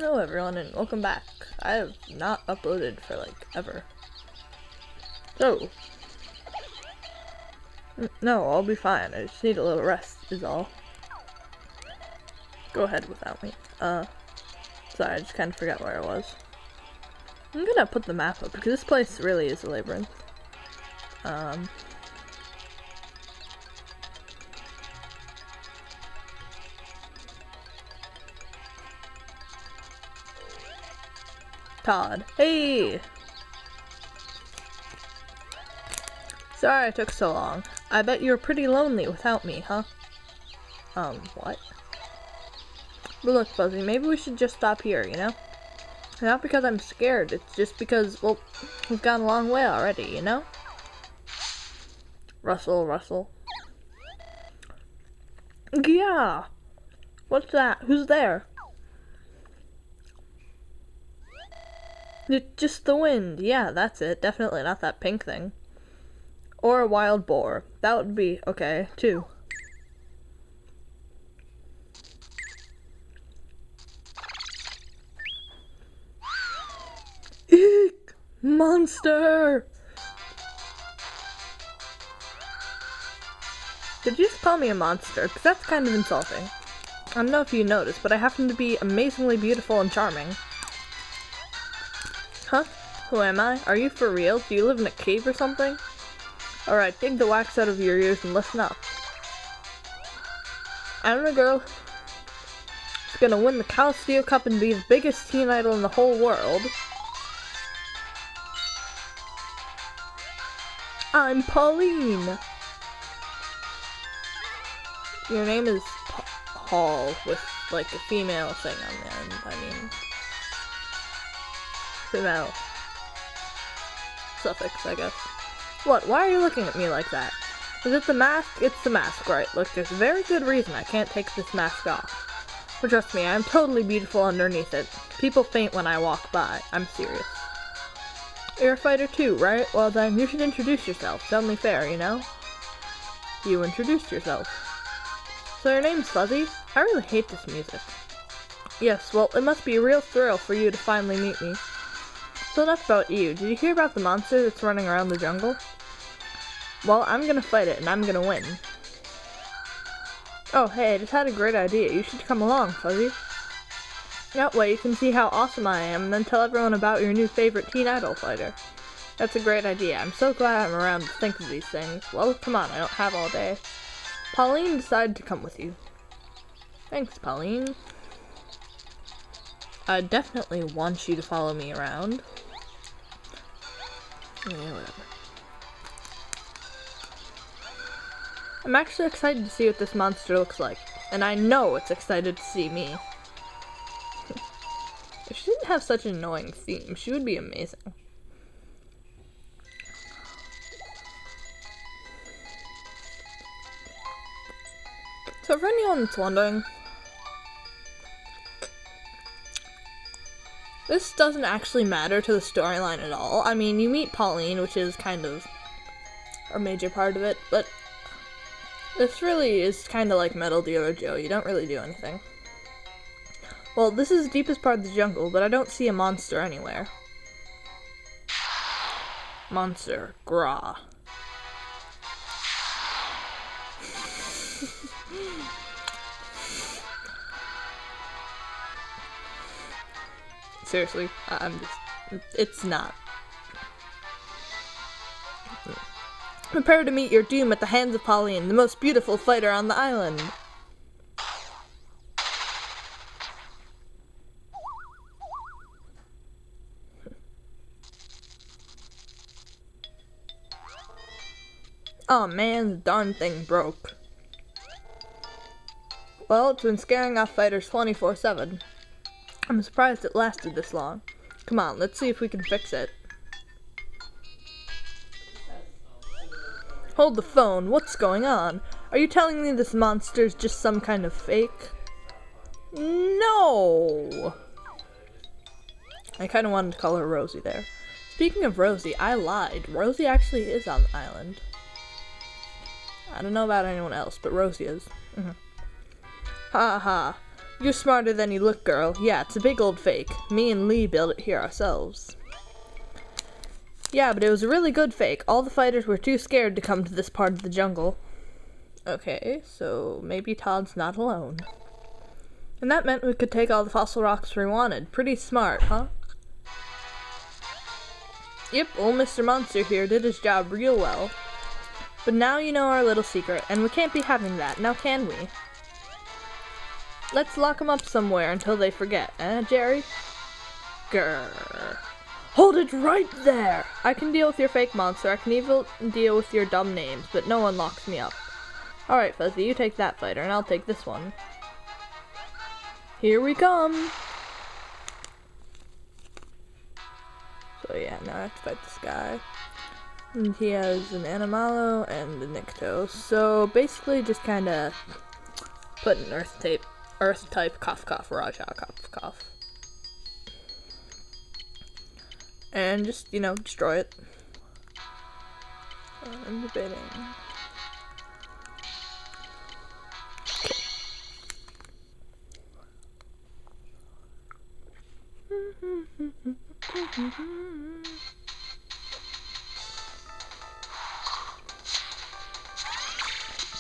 Hello everyone and welcome back. I have not uploaded for like ever. So, no, I'll be fine. I just need a little rest is all. Go ahead without me. Sorry, I just kind of forgot where I was. I'm gonna put the map up because this place really is a labyrinth. Todd. Hey! Sorry I took so long. I bet you were pretty lonely without me, huh? What? But look, Fuzzy, maybe we should just stop here, you know? Not because I'm scared, it's just because, well, we've gone a long way already, you know? Rustle, rustle. Yeah! What's that? Who's there? It's just the wind. Yeah, that's it. Definitely not that pink thing. Or a wild boar. That would be okay, too. Eek! Monster! Did you just call me a monster? Because that's kind of insulting. I don't know if you noticed, but I happen to be amazingly beautiful and charming. Huh? Who am I? Are you for real? Do you live in a cave or something? Alright, dig the wax out of your ears and listen up. I'm a girl who's gonna win the Calcio Cup and be the biggest teen idol in the whole world. I'm Pauline! Your name is Paul, with like a female thing on the end, I mean. Female. Suffix, I guess. What? Why are you looking at me like that? Is it the mask? It's the mask, right? Look, there's a very good reason I can't take this mask off. But trust me, I'm totally beautiful underneath it. People faint when I walk by. I'm serious. You're a fighter too, right? Well then, you should introduce yourself. It's only fair, you know? You introduced yourself. So your name's Fuzzy? I really hate this music. Yes, well, it must be a real thrill for you to finally meet me. So enough about you. Did you hear about the monster that's running around the jungle? Well, I'm gonna fight it, and I'm gonna win. Oh, hey, I just had a great idea. You should come along, Fuzzy. That way you can see how awesome I am, and then tell everyone about your new favorite teen idol fighter. That's a great idea. I'm so glad I'm around to think of these things. Well, come on, I don't have all day. Pauline decided to come with you. Thanks, Pauline. I definitely want you to follow me around. Yeah, whatever. I'm actually excited to see what this monster looks like. And I know it's excited to see me. If she didn't have such an annoying theme, she would be amazing. So for anyone that's wondering, this doesn't actually matter to the storyline at all. I mean, you meet Pauline, which is kind of a major part of it, but this really is kind of like Metal Dealer Joe. You don't really do anything. Well, this is the deepest part of the jungle, but I don't see a monster anywhere. Monster. Gra. Seriously, it's not. Prepare to meet your doom at the hands of Pauline, the most beautiful fighter on the island. Oh man, the darn thing broke. Well, it's been scaring off fighters 24/7. I'm surprised it lasted this long. Come on, let's see if we can fix it. Hold the phone, what's going on? Are you telling me this monster's just some kind of fake? No! I kinda wanted to call her Rosie there. Speaking of Rosie, I lied. Rosie actually is on the island. I don't know about anyone else, but Rosie is. Ha ha. You're smarter than you look, girl. Yeah, it's a big old fake. Me and Lee built it here ourselves. Yeah, but it was a really good fake. All the fighters were too scared to come to this part of the jungle. Okay, so maybe Todd's not alone. And that meant we could take all the fossil rocks we wanted. Pretty smart, huh? Yep, old Mr. Monster here did his job real well. But now you know our little secret, and we can't be having that, now can we? Let's lock them up somewhere until they forget, eh, Jerry? Grrr. Hold it right there! I can deal with your fake monster, I can even deal with your dumb names, but no one locks me up. Alright, Fuzzy, you take that fighter, and I'll take this one. Here we come! So yeah, now I have to fight this guy. And he has an Animalo and a Nikto. So basically just kinda put an earth type cough Raja cough. And just, you know, destroy it. I'm debating.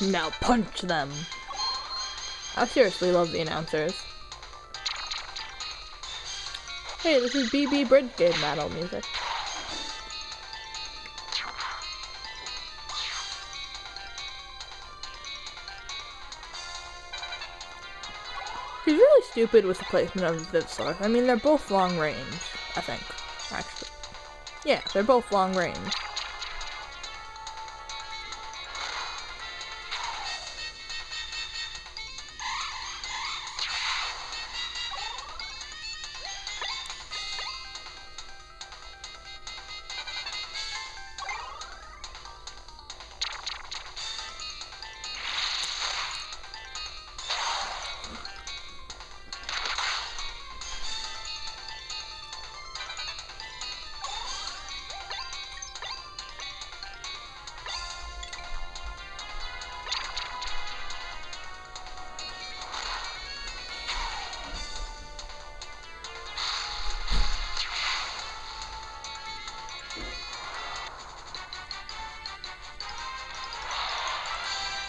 Now punch them! I seriously love the announcers. Hey, this is BB Brigade Battle music. He's really stupid with the placement of the Vivsaur. I mean, they're both long range, I think, actually. Yeah, they're both long range.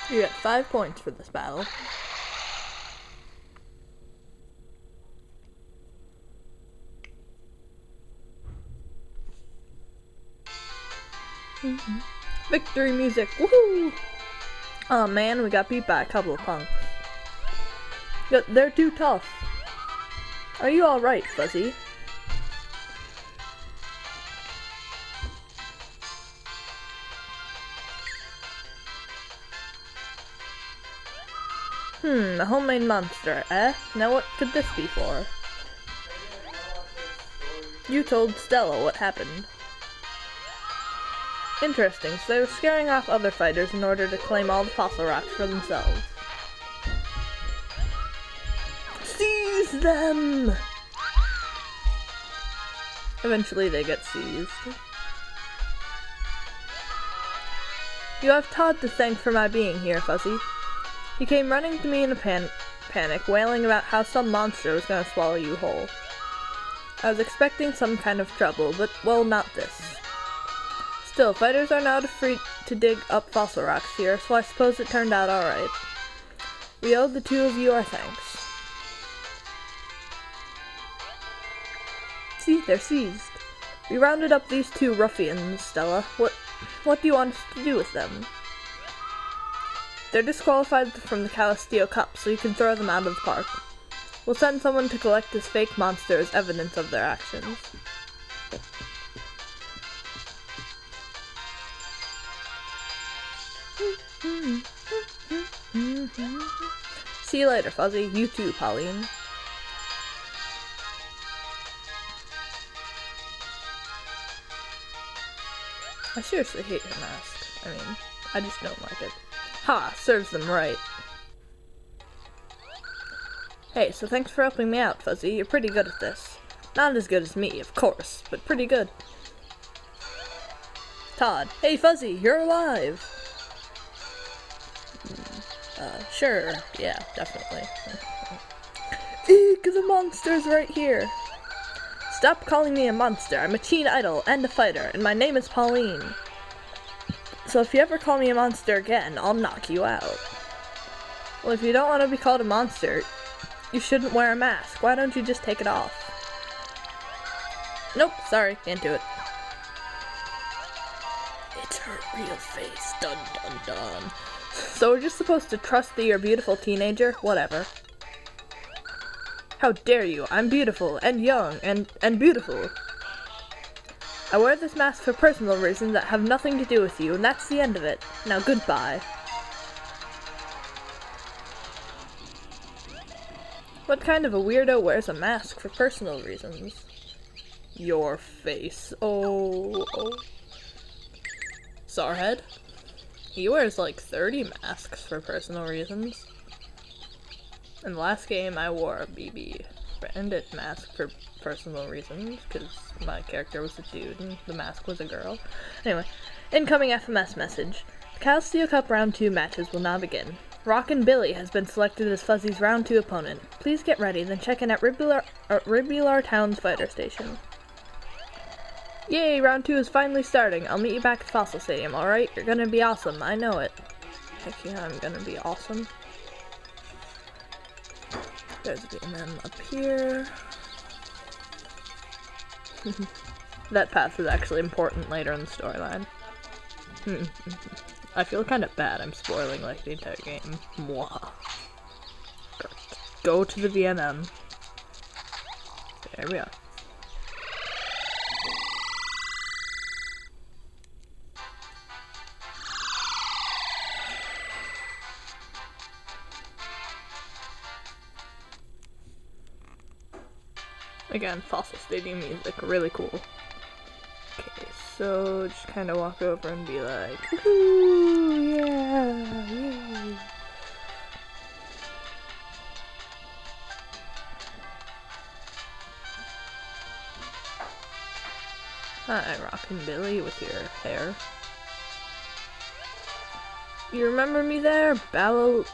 You get 5 points for this battle. Victory music, woohoo! Oh man, we got beat by a couple of punks. They're too tough. Are you alright, Fuzzy? A homemade monster, eh? Now what could this be for? You told Stella what happened. Interesting, so they were scaring off other fighters in order to claim all the fossil rocks for themselves. Seize them! Eventually they get seized. You have Todd to thank for my being here, Fuzzy. He came running to me in a panic, wailing about how some monster was going to swallow you whole. I was expecting some kind of trouble, but, well, not this. Still, fighters are now free to dig up fossil rocks here, so I suppose it turned out alright. We owe the two of you our thanks. See, they're seized. We rounded up these two ruffians, Stella. What do you want us to do with them? They're disqualified from the Calisteo Cup, so you can throw them out of the park. We'll send someone to collect this fake monster as evidence of their actions. See you later, Fuzzy. You too, Pauline. I seriously hate her mask. I mean, I just don't like it. Ha! Serves them right. Hey, so thanks for helping me out, Fuzzy. You're pretty good at this. Not as good as me, of course, but pretty good. Todd. Hey, Fuzzy, you're alive! Sure. Yeah, definitely. Look, the monster's right here. Stop calling me a monster. I'm a teen idol and a fighter, and my name is Pauline. So if you ever call me a monster again, I'll knock you out. Well, if you don't want to be called a monster, you shouldn't wear a mask. Why don't you just take it off? Nope, sorry, can't do it. It's her real face, dun dun dun. So we're just supposed to trust that you're a beautiful teenager? Whatever. How dare you? I'm beautiful, and young, and beautiful. I wear this mask for personal reasons that have nothing to do with you, and that's the end of it. Now goodbye. What kind of a weirdo wears a mask for personal reasons? Your face. Oh. Sarhead? He wears like 30 masks for personal reasons. In the last game, I wore a BB Bandit mask for personal reasons, because my character was a dude and the mask was a girl. Anyway, incoming FMS message. The Cal Steel Cup Round 2 matches will now begin. Rockin' Billy has been selected as Fuzzy's Round 2 opponent. Please get ready, then check in at Ribular Town's fighter station. Yay, Round 2 is finally starting. I'll meet you back at Fossil Stadium, alright? You're gonna be awesome, I know it. Heck yeah, I'm gonna be awesome. There's the MM up here. That path is actually important later in the storyline. I feel kind of bad I'm spoiling like the entire game. Mwah. Go to the VMM. There we are. Again, Fossil Stadium music, really cool. Okay, so just kind of walk over and be like, woohoo, yeah, yay. Hi, Rockin' Billy with your hair. You remember me there, Babaloo?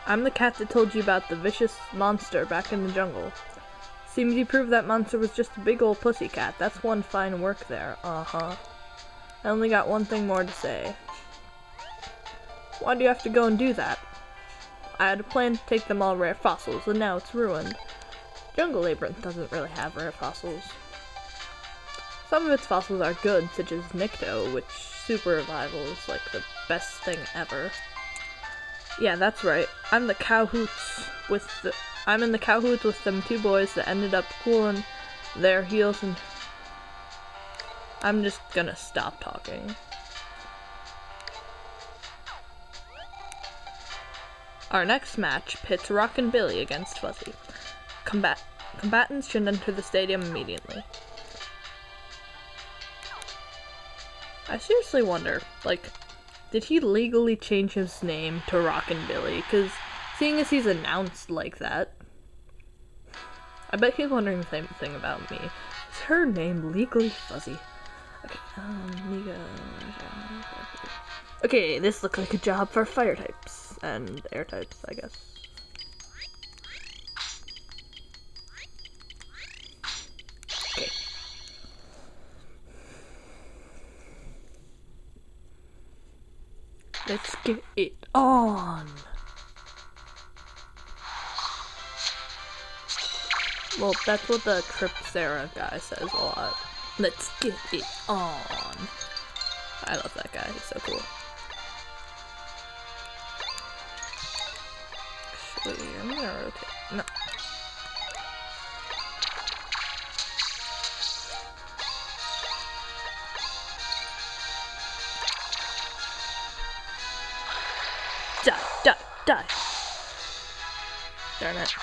I'm the cat that told you about the vicious monster back in the jungle. Seems you proved that monster was just a big old pussycat. That's one fine work there. Uh-huh. I only got one thing more to say. Why do you have to go and do that? I had a plan to take them all rare fossils, and now it's ruined. Jungle Labyrinth doesn't really have rare fossils. Some of its fossils are good, such as Nycto, which Super Revival is like the best thing ever. Yeah, that's right. I'm in the cahoots with them two boys that ended up cooling their heels, and I'm just gonna stop talking. Our next match pits Rockin' Billy against Fuzzy. Combatants should enter the stadium immediately. I seriously wonder, like, did he legally change his name to Rockin' Billy? Because seeing as he's announced like that, I bet he's wondering the same thing about me. Is her name legally Fuzzy? Okay, okay, this looks like a job for fire types and air types, I guess. Okay. Let's get it on! Well, that's what the Tripsera guy says a lot. Let's get it on! I love that guy, he's so cool. Actually, I'm gonna rotate. No. Die, die, die! Darn it.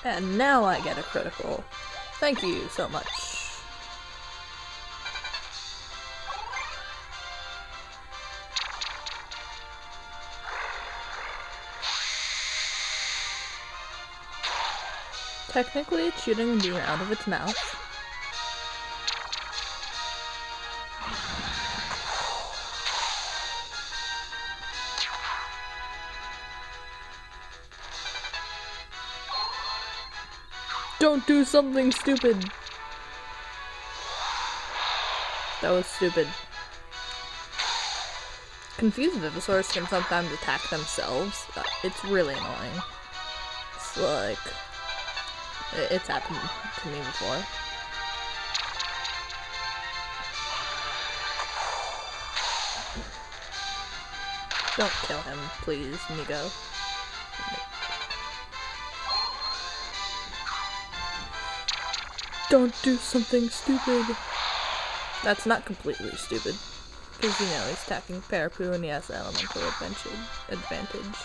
And now I get a critical. Thank you so much. Technically, it's shooting a beam out of its mouth. Don't do something stupid! That was stupid. Confused Vivosaurs can sometimes attack themselves. It's really annoying. It's like... It's happened to me before. Don't kill him, please, Nigo. Don't do something stupid. That's not completely stupid. Because, you know, he's attacking Parapu and he has the elemental advantage.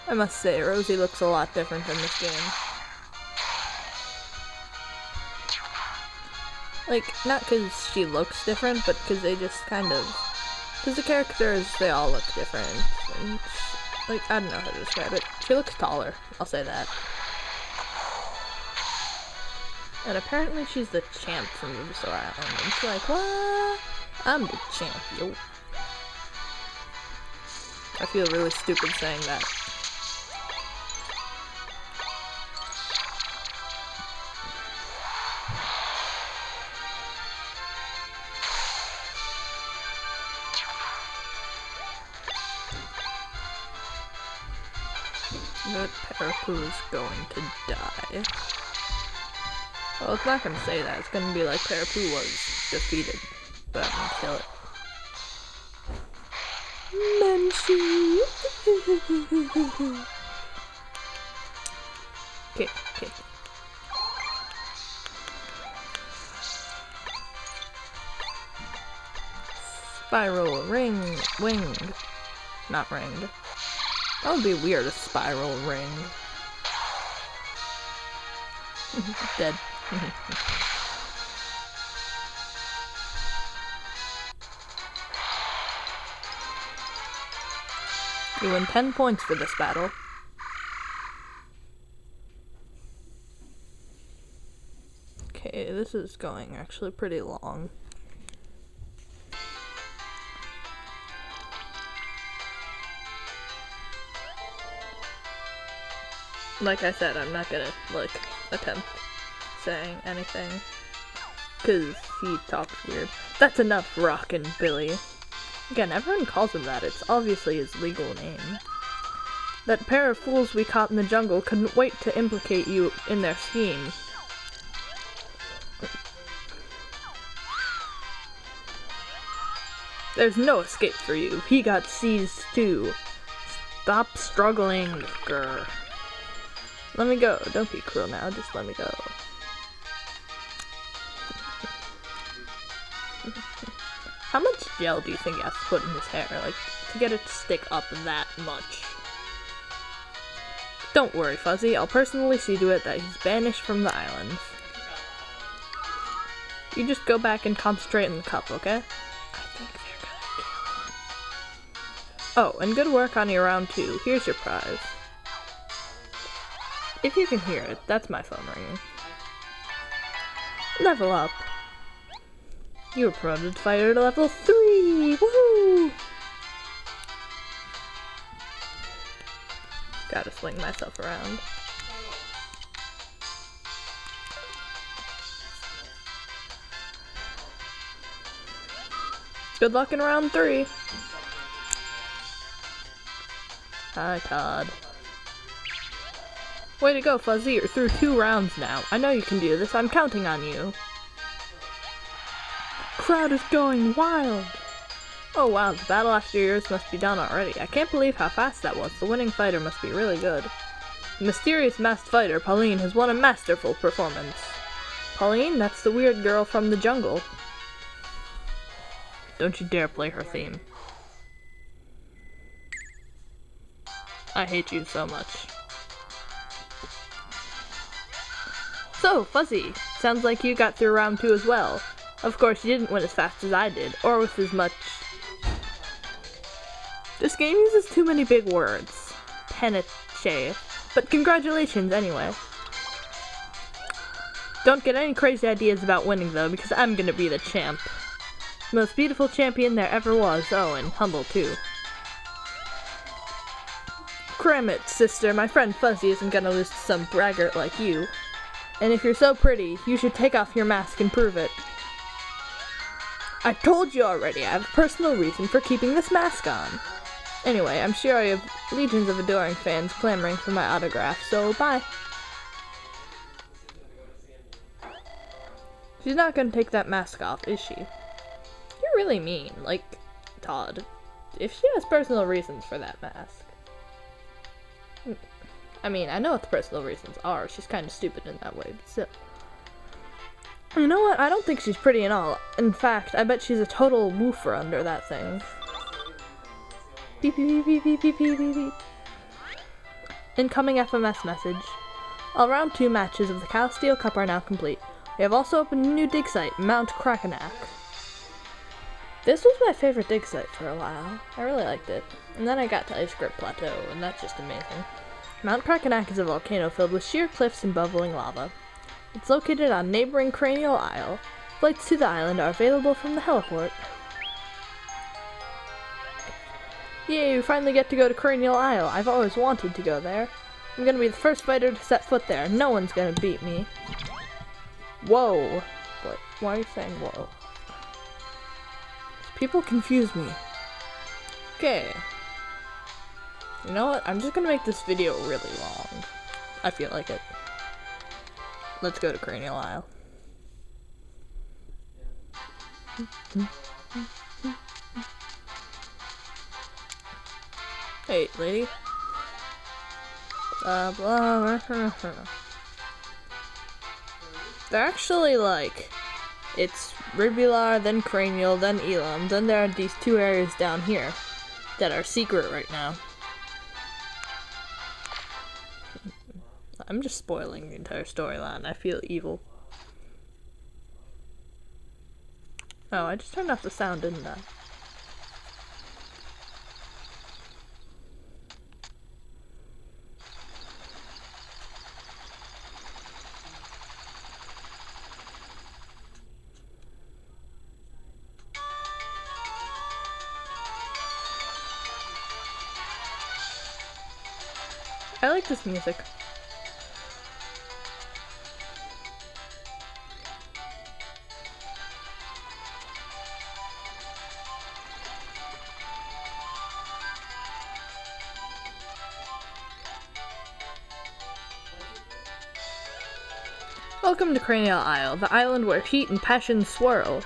I must say, Rosie looks a lot different in this game. Like, not because she looks different, but because they just kind of... Because the characters, they all look different. And like, I don't know how to describe it. She looks taller, I'll say that. And apparently she's the champ from Venusaur Island. And it's like, what? I'm the champ, yo. I feel really stupid saying that. That Parapu is going to die. Well, it's not gonna say that. It's gonna be like Parapu was defeated, but I'm gonna kill it. Menchie! Okay, okay. Spiral, ring, winged. Not ringed. That would be weird, a spiral ring. Dead. You win 10 points for this battle. Okay, this is going actually pretty long. Like I said, I'm not gonna, like, attempt saying anything. Cause he talks weird. That's enough, Rockin' Billy. Again, everyone calls him that. It's obviously his legal name. That pair of fools we caught in the jungle couldn't wait to implicate you in their scheme. There's no escape for you. He got seized too. Stop struggling, grr. Let me go. Don't be cruel now. Just let me go. How much gel do you think he has to put in his hair, like, to get it to stick up that much? Don't worry, Fuzzy. I'll personally see to it that he's banished from the islands. You just go back and concentrate in the cup, okay? I think they're gonna kill him. Oh, and good work on your round 2. Here's your prize. If you can hear it, that's my phone ringing. Level up. You were promoted fighter to level 3! Woohoo! Gotta swing myself around. Good luck in round 3. Hi, Todd. Way to go, Fuzzy. You're through 2 rounds now. I know you can do this. I'm counting on you. Crowd is going wild. Oh wow, the battle after yours must be done already. I can't believe how fast that was. The winning fighter must be really good. The mysterious masked fighter, Pauline, has won a masterful performance. Pauline? That's the weird girl from the jungle. Don't you dare play her theme. I hate you so much. So, Fuzzy, sounds like you got through round 2 as well. Of course, you didn't win as fast as I did, or with as much... This game uses too many big words. Peneche. But congratulations, anyway. Don't get any crazy ideas about winning, though, because I'm gonna be the champ. Most beautiful champion there ever was. Oh, and humble, too. Cram it, sister. My friend Fuzzy isn't gonna lose to some braggart like you. And if you're so pretty, you should take off your mask and prove it. I told you already, I have a personal reason for keeping this mask on. Anyway, I'm sure I have legions of adoring fans clamoring for my autograph, so bye. She's not gonna take that mask off, is she? You're really mean, like, Todd. If she has personal reasons for that mask. I mean, I know what the personal reasons are. She's kind of stupid in that way, but still. You know what? I don't think she's pretty at all. In fact, I bet she's a total woofer under that thing. Beep, beep, beep, beep, beep, beep, beep, beep. Incoming FMS message. All round 2 matches of the Calsteel Cup are now complete. We have also opened a new dig site, Mount Krakenak. This was my favorite dig site for a while. I really liked it. And then I got to Ice Grip Plateau, and that's just amazing. Mount Krakenak is a volcano filled with sheer cliffs and bubbling lava. It's located on neighboring Cranial Isle. Flights to the island are available from the heliport. Yay, we finally get to go to Cranial Isle. I've always wanted to go there. I'm gonna be the first fighter to set foot there. No one's gonna beat me. Whoa. What? Why are you saying whoa? People confuse me. Okay. You know what? I'm just gonna make this video really long. I feel like it. Let's go to Cranial Isle. Hey, lady. Blah, blah, blah. They're actually like, it's Ribular, then Cranial, then Elam, then there are these 2 areas down here that are secret right now. I'm just spoiling the entire storyline. I feel evil. Oh, I just turned off the sound, didn't I? I like this music. Welcome to Cranial Isle, the island where heat and passion swirl.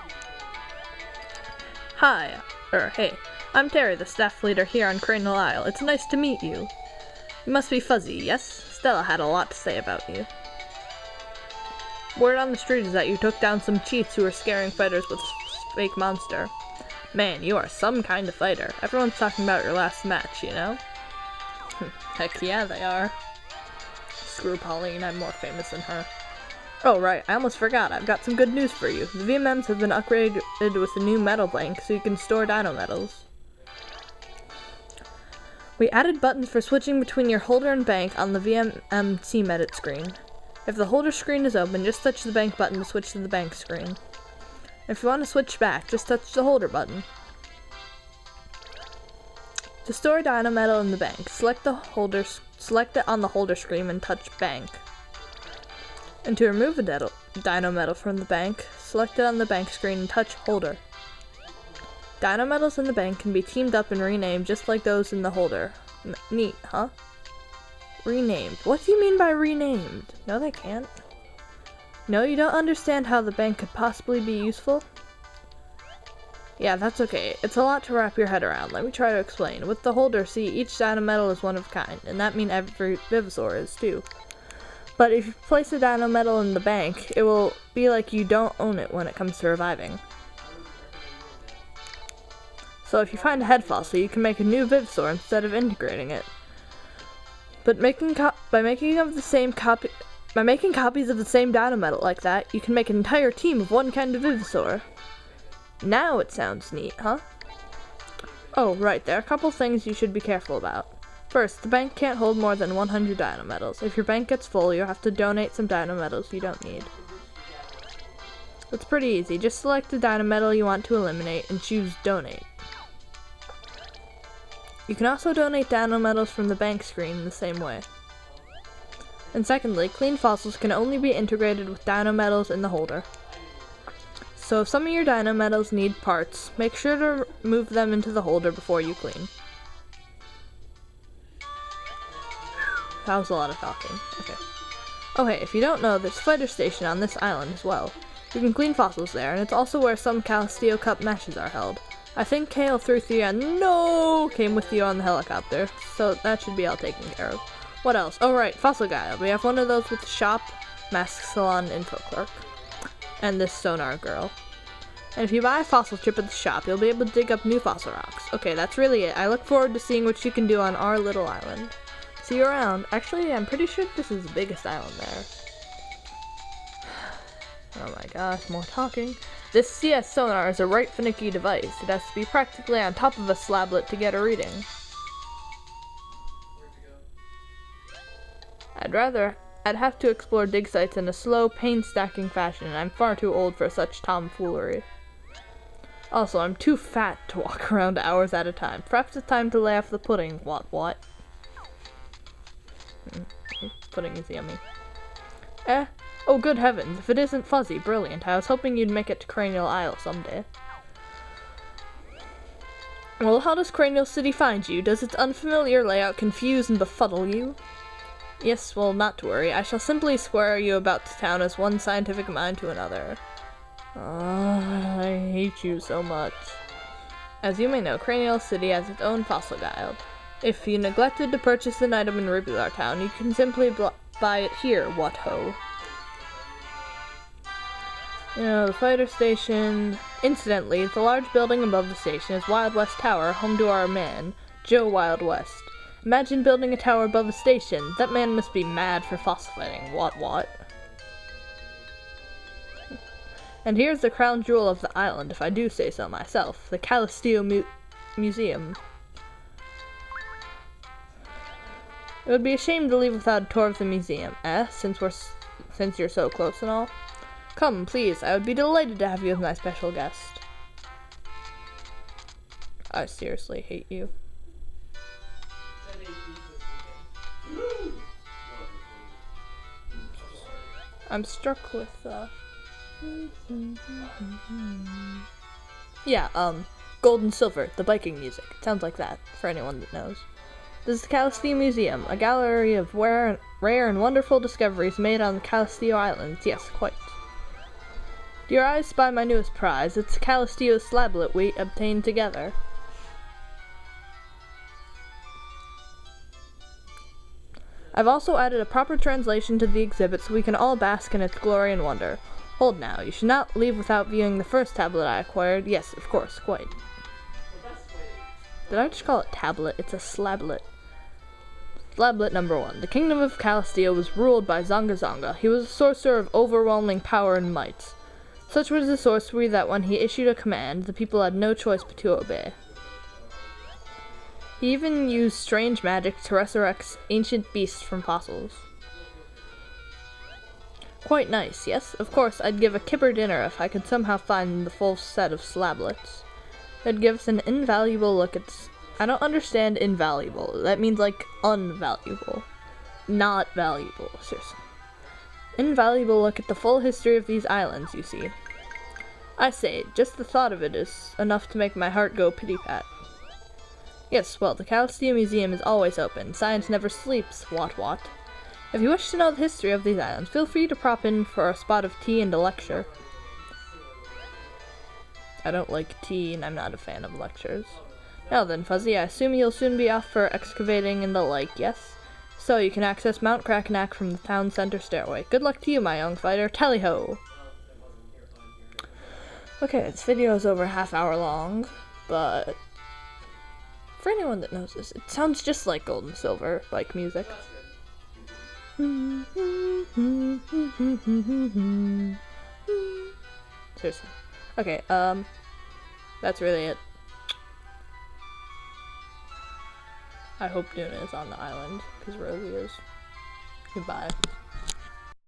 Hi, hey, I'm Terry, the staff leader here on Cranial Isle. It's nice to meet you. You must be Fuzzy, yes? Stella had a lot to say about you. Word on the street is that you took down some cheats who were scaring fighters with a fake monster. Man, you are some kind of fighter. Everyone's talking about your last match, you know? Heck yeah, they are. Screw Pauline, I'm more famous than her. Oh right, I almost forgot, I've got some good news for you. The VMMs have been upgraded with a new metal bank so you can store dino metals. We added buttons for switching between your holder and bank on the VMM team edit screen. If the holder screen is open, just touch the bank button to switch to the bank screen. If you want to switch back, just touch the holder button. To store dino metal in the bank, select it on the holder screen and touch bank. And to remove a dino metal from the bank, select it on the bank screen and touch holder. Dino metals in the bank can be teamed up and renamed just like those in the holder. Neat, huh? Renamed. What do you mean by renamed? No, they can't. No, you don't understand how the bank could possibly be useful? Yeah, that's okay. It's a lot to wrap your head around. Let me try to explain. With the holder, see, each dino metal is one of a kind, and that means every Vivosaur is too. But if you place a dino metal in the bank, it will be like you don't own it when it comes to reviving. So if you find a head fossil, you can make a new Vivsaur instead of integrating it. But by making copies of the same Dynamatal like that, you can make an entire team of one kind of Vivsaur. Now it sounds neat, huh? Oh, right, there are a couple things you should be careful about. First, the bank can't hold more than 100 Dynametals. If your bank gets full, you'll have to donate some Dynametals you don't need. It's pretty easy. Just select the Dynametal you want to eliminate and choose Donate. You can also donate Dynametals from the bank screen in the same way. And secondly, clean fossils can only be integrated with Dynametals in the holder. So if some of your Dynametals need parts, make sure to move them into the holder before you clean. That was a lot of talking. Okay. Oh hey, if you don't know, there's a fighter station on this island as well. You can clean fossils there, and it's also where some Calisteo Cup matches are held. I think KL331 came with you on the helicopter, so that should be all taken care of. What else? Oh right, Fossil Guide. We have one of those with the shop, mask salon, info clerk. And this sonar girl. And if you buy a fossil chip at the shop, you'll be able to dig up new fossil rocks. Okay, that's really it. I look forward to seeing what you can do on our little island. See you around. Actually, I'm pretty sure this is the biggest island there. Oh my gosh, more talking. This CS sonar is a right finicky device. It has to be practically on top of a slablet to get a reading. I'd have to explore dig sites in a slow, painstaking fashion, and I'm far too old for such tomfoolery. Also, I'm too fat to walk around hours at a time. Perhaps it's time to lay off the pudding. What? Pudding is yummy. Oh good heavens, if it isn't Fuzzy, brilliant. I was hoping you'd make it to Cranial Isle someday. Well, how does Cranial City find you? Does its unfamiliar layout confuse and befuddle you? Yes, well, not to worry. I shall simply square you about the town as one scientific mind to another. I hate you so much. As you may know, Cranial City has its own fossil guide. If you neglected to purchase an item in Ribular Town, you can simply buy it here, what ho. You know, the fighter station... Incidentally, the large building above the station is Wild West Tower, home to our man, Joe Wild West. Imagine building a tower above a station. That man must be mad for fossil fighting. What? And here's the crown jewel of the island, if I do say so myself, the Calisteo Museum. It would be a shame to leave without a tour of the museum, since you're so close and all. Come, please, I would be delighted to have you as my special guest. I seriously hate you. I'm struck with, gold and silver, the biking music. It sounds like that, for anyone that knows. This is the Calisteo Museum, a gallery of rare and wonderful discoveries made on the Calisteo Islands. Yes, quite. Do your eyes spy my newest prize? It's the Calisteo slablet we obtained together. I've also added a proper translation to the exhibit so we can all bask in its glory and wonder. Hold now, you should not leave without viewing the first tablet I acquired. Yes, of course, quite. Did I just call it tablet? It's a slablet. Slablet number 1. The kingdom of Calisteo was ruled by Zonga Zonga. He was a sorcerer of overwhelming power and might. Such was his sorcery that when he issued a command, the people had no choice but to obey. He even used strange magic to resurrect ancient beasts from fossils. Quite nice, yes? Of course, I'd give a kipper dinner if I could somehow find the full set of slablets. It'd give us an invaluable look at... I don't understand invaluable. That means, like, unvaluable. Not valuable, seriously. Invaluable look at the full history of these islands, you see. I say, just the thought of it is enough to make my heart go pity-pat. Yes, well, the Calisteo Museum is always open. Science never sleeps, what. If you wish to know the history of these islands, feel free to prop in for a spot of tea and a lecture. I don't like tea, and I'm not a fan of lectures. Now then, Fuzzy, I assume you'll soon be off for excavating and the like, yes? So you can access Mount Cracknack from the town center stairway. Good luck to you, my young fighter. Tally-ho! Okay, this video is over a half hour long, but For anyone that knows this, it sounds just like Gold and Silver, like music. Seriously. Okay, that's really it. I hope Duna is on the island, because Rosie is. Goodbye.